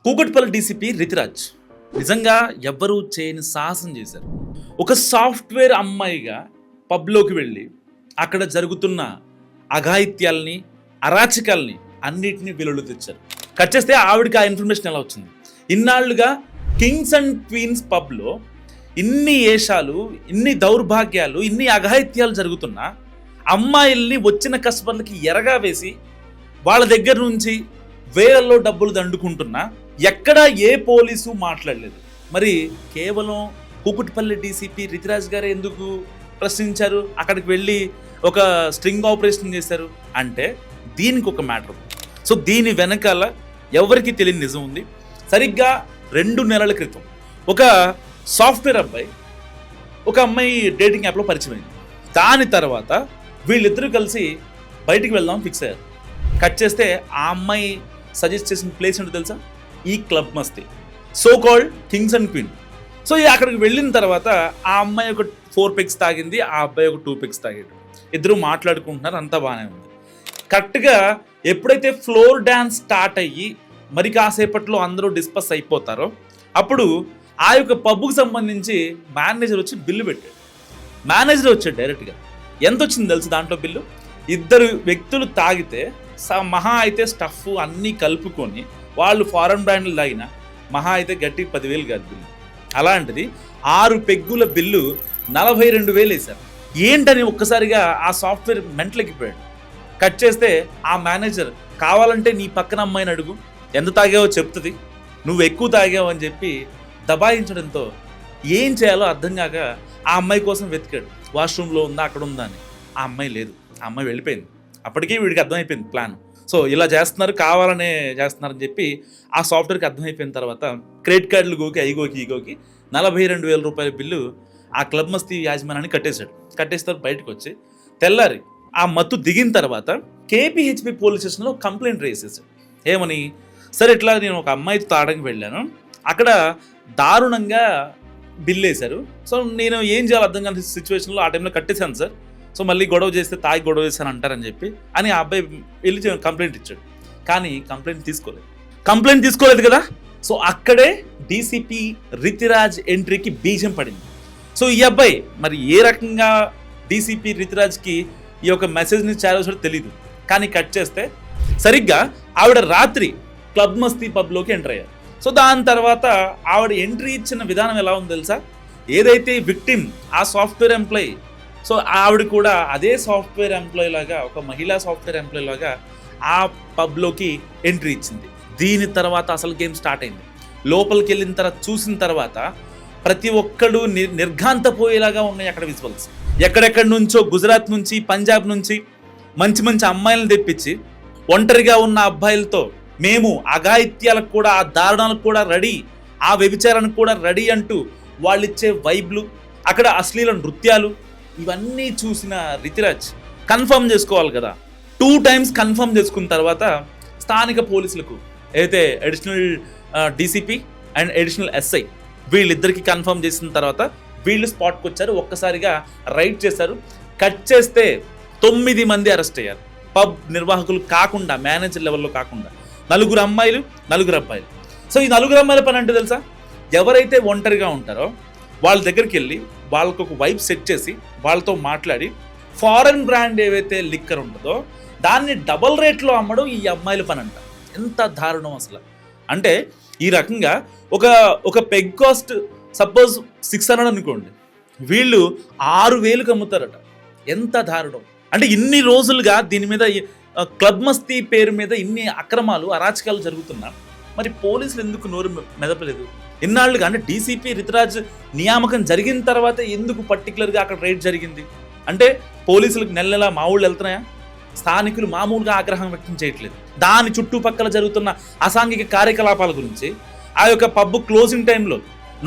Kukatpally DCP Ritiraj నిజంగా ఎవ్వరూ చేయని సాహసం చేశారు. ఒక సాఫ్ట్వేర్ అమ్మాయిగా పబ్లోకి వెళ్ళి అక్కడ జరుగుతున్న అఘాయిత్యాల్ని, అరాచకాల్ని అన్నిటినీ వెలుగు తెచ్చారు. కట్ చేస్తే ఆవిడకి ఆ ఇన్ఫర్మేషన్ ఎలా వచ్చింది? ఇన్నాళ్లుగా కింగ్స్ అండ్ క్వీన్స్ పబ్లో ఇన్ని ఏషాలు, ఇన్ని దౌర్భాగ్యాలు, ఇన్ని అఘాయిత్యాలు జరుగుతున్నా అమ్మాయిల్ని వచ్చిన కస్టమర్లకి ఎరగా వేసి వాళ్ళ దగ్గర నుంచి వేలల్లో డబ్బులు దండుకుంటున్నా ఎక్కడా ఏ పోలీసు మాట్లాడలేదు. మరి కేవలం కూకట్పల్లి డీసీపీ రితిరాజ్ గారే ఎందుకు ప్రశ్నించారు? అక్కడికి వెళ్ళి ఒక స్ట్రింగ్ ఆపరేషన్ చేశారు అంటే దీనికి ఒక మ్యాటర్. సో దీని వెనకాల ఎవరికి తెలియని నిజం ఉంది. సరిగ్గా 2 నెలల క్రితం ఒక సాఫ్ట్వేర్ అబ్బాయి ఒక అమ్మాయి డేటింగ్ యాప్లో పరిచయం అయింది. దాని తర్వాత వీళ్ళిద్దరూ కలిసి బయటికి వెళ్దాం ఫిక్స్ అయ్యారు. కట్ చేస్తే ఆ అమ్మాయి సజెస్ట్ చేసిన ప్లేస్ ఏంటో తెలుసా? ఈ club Masti, so called Kings and queen. So అక్కడికి వెళ్ళిన తర్వాత ఆ అమ్మాయి ఒక 4 పెగ్స్ తాగింది, ఆ అబ్బాయి ఒక 2 పెగ్స్ తాగాడు. ఇద్దరు మాట్లాడుకుంటున్నారు, అంతా బాగానే ఉంది. కరెక్ట్గా ఎప్పుడైతే ఫ్లోర్ డ్యాన్స్ స్టార్ట్ అయ్యి మరి కాసేపట్లో అందరూ డిస్కస్ అయిపోతారో అప్పుడు ఆ యొక్క పబ్కు సంబంధించి మేనేజర్ వచ్చి బిల్లు పెట్టాడు. మేనేజర్ వచ్చాడు డైరెక్ట్గా. ఎంత వచ్చింది తెలుసు దాంట్లో బిల్లు? 2 వ్యక్తులు తాగితే మహా అయితే స్టఫ్ అన్నీ కలుపుకొని వాళ్ళు ఫారెన్ బ్రాండ్లు తాగిన మహా అయితే గట్టి 10,000 కాదు బిల్లు. అలాంటిది 6 పెగ్గుల బిల్లు 42,000 వేశారు. ఏంటని ఒక్కసారిగా ఆ సాఫ్ట్వేర్ మెంటలెక్కిపోయాడు. కట్ చేస్తే ఆ మేనేజర్ కావాలంటే నీ పక్కన అమ్మాయిని అడుగు, ఎంత తాగావో చెప్తుంది, నువ్వు ఎక్కువ తాగావు అని చెప్పి దబాయించడంతో ఏం చేయాలో అర్థం కాక ఆ అమ్మాయి కోసం వెతికాడు. వాష్రూమ్లో ఉందా, అక్కడ ఉందా అని. ఆ అమ్మాయి లేదు, ఆ అమ్మాయి వెళ్ళిపోయింది. అప్పటికీ వీడికి అర్థమైపోయింది ప్లాన్. సో ఇలా చేస్తున్నారు, కావాలనే చేస్తున్నారని చెప్పి ఆ సాఫ్ట్వేర్కి అర్థమైపోయిన తర్వాత క్రెడిట్ కార్డులు గోకి ఐగోకి ఈగోకి 42,000 రూపాయల బిల్లు ఆ క్లబ్ మస్తీ యాజమాన్యాన్ని కట్టేశాడు. కట్టేస్తారు బయటకు వచ్చి తెల్లారి ఆ మత్తు దిగిన తర్వాత కేపీహెచ్పి పోలీస్ స్టేషన్లో కంప్లైంట్ రేస్ చేశాడు. ఏమని? సరే ఇట్లా నేను ఒక అమ్మాయితో తాగడానికి వెళ్ళాను, అక్కడ దారుణంగా బిల్ వేశారు. సో నేను ఏం చేయాలో అర్థం కాని సిచ్యువేషన్లో ఆ టైంలో కట్టేశాను సార్. సో మళ్ళీ గొడవ చేస్తే తాగి గొడవ చేశాను అంటారని చెప్పి అని ఆ అబ్బాయి వెళ్ళి కంప్లైంట్ ఇచ్చాడు. కానీ కంప్లైంట్ తీసుకోలేదు కదా. సో అక్కడే డీసీపీ రితిరాజ్ ఎంట్రీకి బీజం పడింది. సో ఈ అబ్బాయి మరి ఏ రకంగా డీసీపీ రితిరాజ్కి ఈ యొక్క మెసేజ్ని చేరవచ్చో తెలియదు. కానీ కట్ చేస్తే సరిగ్గా ఆవిడ రాత్రి క్లబ్ మస్తీ పబ్లోకి ఎంటర్ అయ్యారు. సో దాని తర్వాత ఆవిడ ఎంట్రీ ఇచ్చిన విధానం ఎలా ఉందో తెలుసా? ఏదైతే విక్టిమ్ ఆ సాఫ్ట్వేర్ ఎంప్లాయీ, సో ఆవిడ కూడా అదే సాఫ్ట్వేర్ ఎంప్లాయీ లాగా, ఒక మహిళా సాఫ్ట్వేర్ ఎంప్లాయీ లాగా ఆ పబ్లోకి ఎంట్రీ ఇచ్చింది. దీని తర్వాత అసలు గేమ్ స్టార్ట్ అయింది. లోపలికి వెళ్ళిన తర్వాత చూసిన తర్వాత ప్రతి ఒక్కడు నిర్ఘాంతపోయేలాగా ఉన్నాయి అక్కడ విజువల్స్. ఎక్కడెక్కడి నుంచో గుజరాత్ నుంచి, పంజాబ్ నుంచి మంచి మంచి అమ్మాయిలను తెప్పించి ఒంటరిగా ఉన్న అబ్బాయిలతో మేము అఘాయిత్యాలకు కూడా, ఆ దారుణాలకు కూడా రెడీ, ఆ వ్యభిచారానికి కూడా రెడీ అంటూ వాళ్ళు ఇచ్చే వైబ్లు, అక్కడ అశ్లీల నృత్యాలు, ఇవన్నీ చూసిన రితిరాజ్ కన్ఫర్మ్ చేసుకోవాలి కదా. 2 times కన్ఫర్మ్ చేసుకున్న తర్వాత స్థానిక పోలీసులకు అయితే additional DCP and additional SI వీళ్ళిద్దరికి కన్ఫర్మ్ చేసిన తర్వాత వీళ్ళు స్పాట్కి వచ్చారు. ఒక్కసారిగా రైడ్ చేశారు. కట్ చేస్తే 9 మంది అరెస్ట్ అయ్యారు. పబ్ నిర్వాహకులు కాకుండా, మేనేజర్ లెవెల్లో కాకుండా 4 అమ్మాయిలు, 4 అబ్బాయిలు. సో ఈ 4 అమ్మాయిల పని అంటే తెలుసా? ఎవరైతే ఒంటరిగా ఉంటారో వాళ్ళ దగ్గరికి వెళ్ళి వాళ్ళకు ఒక వైబ్ సెట్ చేసి వాళ్ళతో మాట్లాడి ఫారెన్ బ్రాండ్ ఏవైతే లిక్కర్ ఉంటుందో దాన్ని డబల్ రేట్లో అమ్మడం ఈ అమ్మాయిల పని అంట. ఎంత దారుణం అసలు అంటే, ఈ రకంగా ఒక పెగ్ కాస్ట్ సపోజ్ 600 అనుకోండి, వీళ్ళు 6,000కి అమ్ముతారట. ఎంత దారుణం అంటే! ఇన్ని రోజులుగా దీని మీద క్లబ్ మస్తీ పేరు మీద ఇన్ని అక్రమాలు, అరాచకాలు జరుగుతున్నా మరి పోలీసులు ఎందుకు నోరు మెదపలేదు? ఇన్నాళ్ళుగా అంటే డీసీపీ రితిరాజ్ నియామకం జరిగిన తర్వాత ఎందుకు పర్టికులర్గా అక్కడ రైడ్ జరిగింది అంటే పోలీసులకు నెల మా ఊళ్ళు వెళ్తున్నాయా? స్థానికులు మామూలుగా ఆగ్రహం వ్యక్తం చేయట్లేదు. దాని చుట్టుపక్కల జరుగుతున్న అసాంఘిక కార్యకలాపాల గురించి ఆ యొక్క పబ్ క్లోజింగ్ టైంలో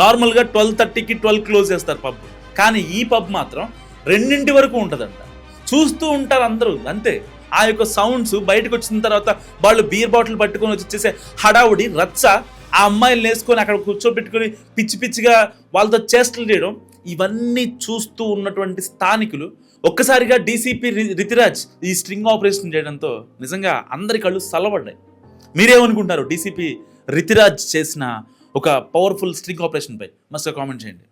నార్మల్గా 12:30కి 12 క్లోజ్ చేస్తారు పబ్. కానీ ఈ పబ్ మాత్రం 2 వరకు ఉంటుందంట. చూస్తూ ఉంటారు అందరూ అంతే. ఆ యొక్క సౌండ్స్ బయటకు వచ్చిన తర్వాత వాళ్ళు బీర్ బాటిల్ పట్టుకొని వచ్చేసే హడావుడి, రచ్చ, ఆ అమ్మాయిలు వేసుకొని అక్కడ కూర్చోబెట్టుకొని పిచ్చి పిచ్చిగా వాళ్ళతో చేష్టలు చేయడం, ఇవన్నీ చూస్తూ ఉన్నటువంటి స్థానికులు ఒక్కసారిగా డీసీపీ రితిరాజ్ ఈ స్ట్రింగ్ ఆపరేషన్ చేయడంతో నిజంగా అందరి కళ్ళు సలబడ్డాయి. మీరేమనుకుంటారు? డీసీపీ రితిరాజ్ చేసిన ఒక పవర్ఫుల్ స్ట్రింగ్ ఆపరేషన్పై మస్తు కామెంట్ చేయండి.